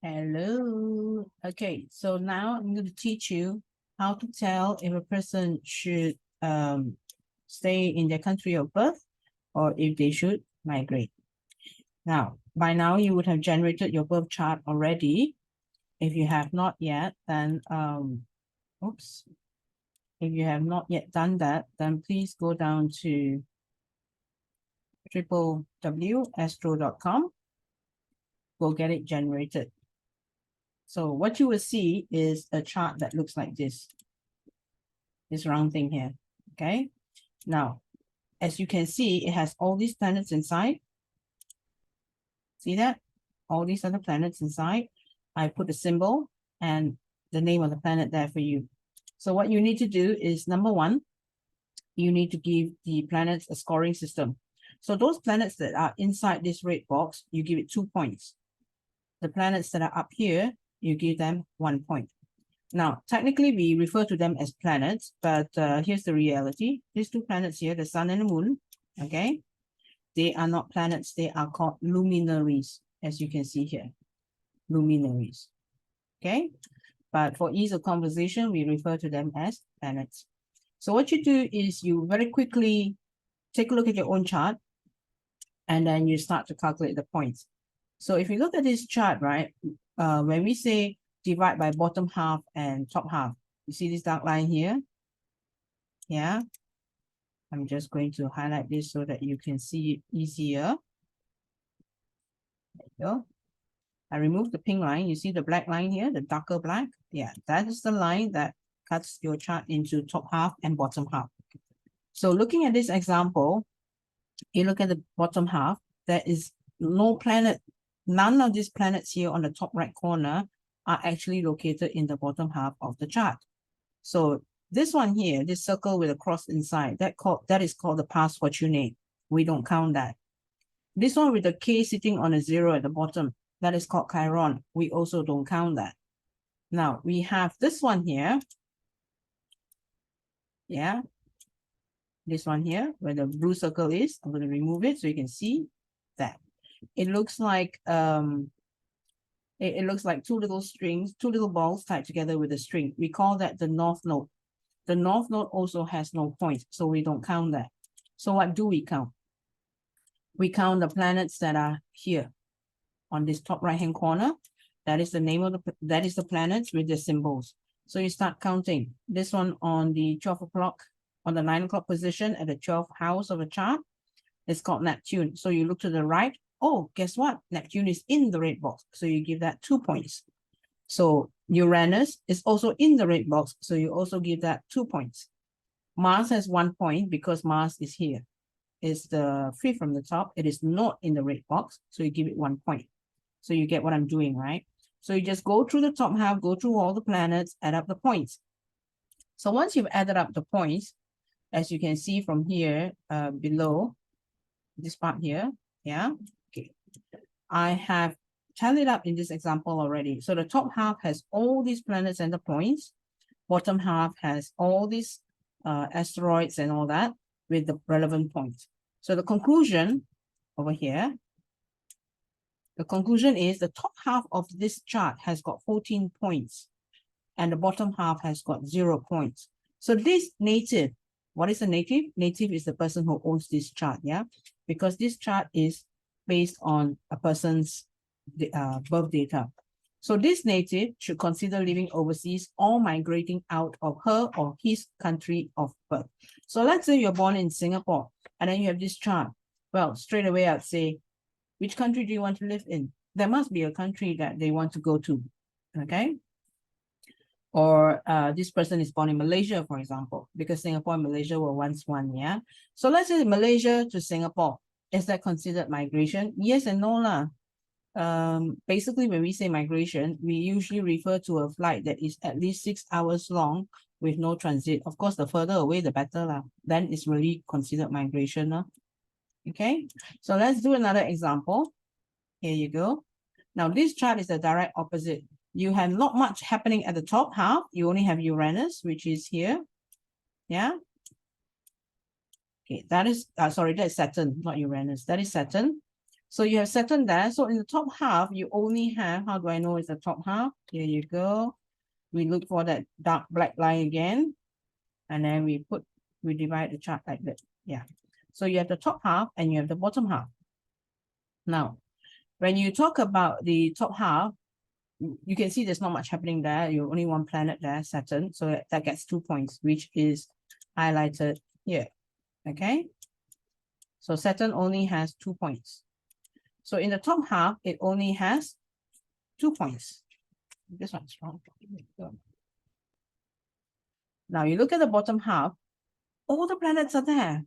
Hello. Okay, so now I'm going to teach you how to tell if a person should stay in their country of birth or if they should migrate. Now, by now you would have generated your birth chart already. If you have not yet, then oops. If you have not yet done that, then please go down to www.astro.com. Go get it generated. So what you will see is a chart that looks like this round thing here, okay? Now, as you can see, it has all these planets inside. See that? All these other planets inside. I put a symbol and the name of the planet there for you. So what you need to do is, number one, you need to give the planets a scoring system. So those planets that are inside this red box, you give it 2 points. The planets that are up here, you give them 1 point. Now, technically, we refer to them as planets, but here's the reality. These two planets here, the sun and the moon, okay? They are not planets. They are called luminaries, as you can see here. Luminaries, okay? But for ease of conversation, we refer to them as planets. So what you do is you very quickly take a look at your own chart, and then you start to calculate the points. So if you look at this chart, right, when we say divide by bottom half and top half, you see this dark line here? Yeah. I'm just going to highlight this so that you can see it easier. There you go. I removed the pink line. You see the black line here, the darker black? Yeah, that is the line that cuts your chart into top half and bottom half. So looking at this example, you look at the bottom half, there is no planet, none of these planets here on the top right corner are actually located in the bottom half of the chart. So this one here, this circle with a cross inside, that is called the past fortunate. We don't count that. This one with the K sitting on a 0 at the bottom, that is called Chiron. We also don't count that. Now we have this one here. Yeah. This one here, where the blue circle is. I'm going to remove it so you can see that. It looks like it looks like two little strings, two little balls tied together with a string. We call that the north node. The north node also has no points, so we don't count that. So what do we count? We count the planets that are here on this top right-hand corner. That is the name of that is the planets with the symbols. So you start counting. This one on the 12 o'clock, on the 9 o'clock position at the 12th house of a chart, it's called Neptune. So you look to the right. Oh, guess what? Neptune is in the red box. So you give that 2 points. So Uranus is also in the red box. So you also give that 2 points. Mars has 1 point because Mars is here. It's the 3 from the top. It is not in the red box. So you give it 1 point. So you get what I'm doing, right? So you just go through the top half, go through all the planets, add up the points. So once you've added up the points, as you can see from here below, this part here, yeah, okay. I have tallied up in this example already. So the top half has all these planets and the points. Bottom half has all these asteroids and all that with the relevant points. So the conclusion over here, the conclusion is the top half of this chart has got 14 points and the bottom half has got 0 points. So this native, what is a native? Native is the person who owns this chart, yeah? Because this chart is based on a person's birth data. So this native should consider living overseas or migrating out of her or his country of birth. So let's say you're born in Singapore and then you have this chart. Well, straight away I'd say, which country do you want to live in? There must be a country that they want to go to, okay? Or this person is born in Malaysia, for example, because Singapore and Malaysia were once one, yeah? So let's say Malaysia to Singapore. Is that considered migration? Yes and no lah. Basically, when we say migration, we usually refer to a flight that is at least 6 hours long with no transit. Of course, the further away, the better lah. Then it's really considered migration lah. Okay, so let's do another example. Here you go. Now, this chart is the direct opposite. You have not much happening at the top half. You only have Uranus, which is here. Yeah. Okay, that is, sorry, that is Saturn, not Uranus. That is Saturn. So you have Saturn there. So in the top half, you only have, how do I know it's the top half? Here you go. We look for that dark black line again. And then we divide the chart like that. Yeah. So you have the top half and you have the bottom half. Now, when you talk about the top half, you can see there's not much happening there. You only one planet there, Saturn. So that gets 2 points, which is highlighted here. Okay. So Saturn only has 2 points. So in the top half, it only has 2 points. This one's wrong. Now you look at the bottom half, all the planets are there.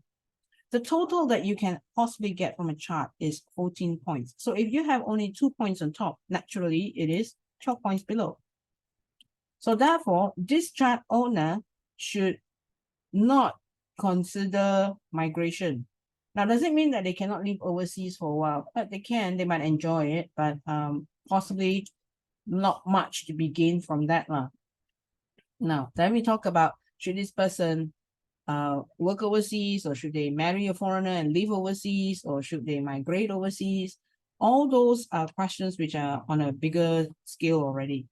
The total that you can possibly get from a chart is 14 points. So if you have only 2 points on top, naturally it is 12 points below. So therefore, this chart owner should not consider migration. Now, does it mean that they cannot live overseas for a while? But they can, they might enjoy it, but possibly not much to be gained from that. Now, then we talk about, should this person work overseas, or should they marry a foreigner and live overseas, or should they migrate overseas? All those are questions which are on a bigger scale already.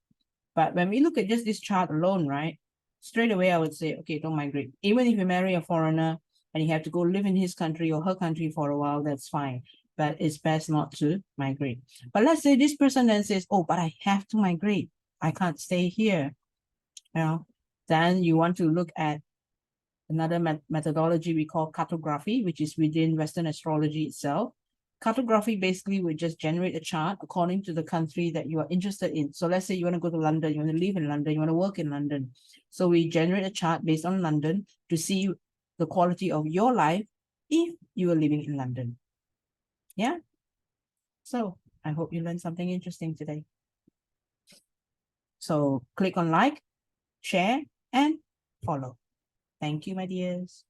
But when we look at just this chart alone, right, straight away I would say, okay, don't migrate. Even if you marry a foreigner and you have to go live in his country or her country for a while, that's fine. But it's best not to migrate. But let's say this person then says, oh, but I have to migrate. I can't stay here. You know, then you want to look at another methodology we call cartography, which is within Western astrology itself. Cartography basically would just generate a chart according to the country that you are interested in. So let's say you want to go to London, you want to live in London, you want to work in London. So we generate a chart based on London to see the quality of your life if you are living in London. Yeah. So I hope you learned something interesting today. So click on like, share, and follow. Thank you, my dears.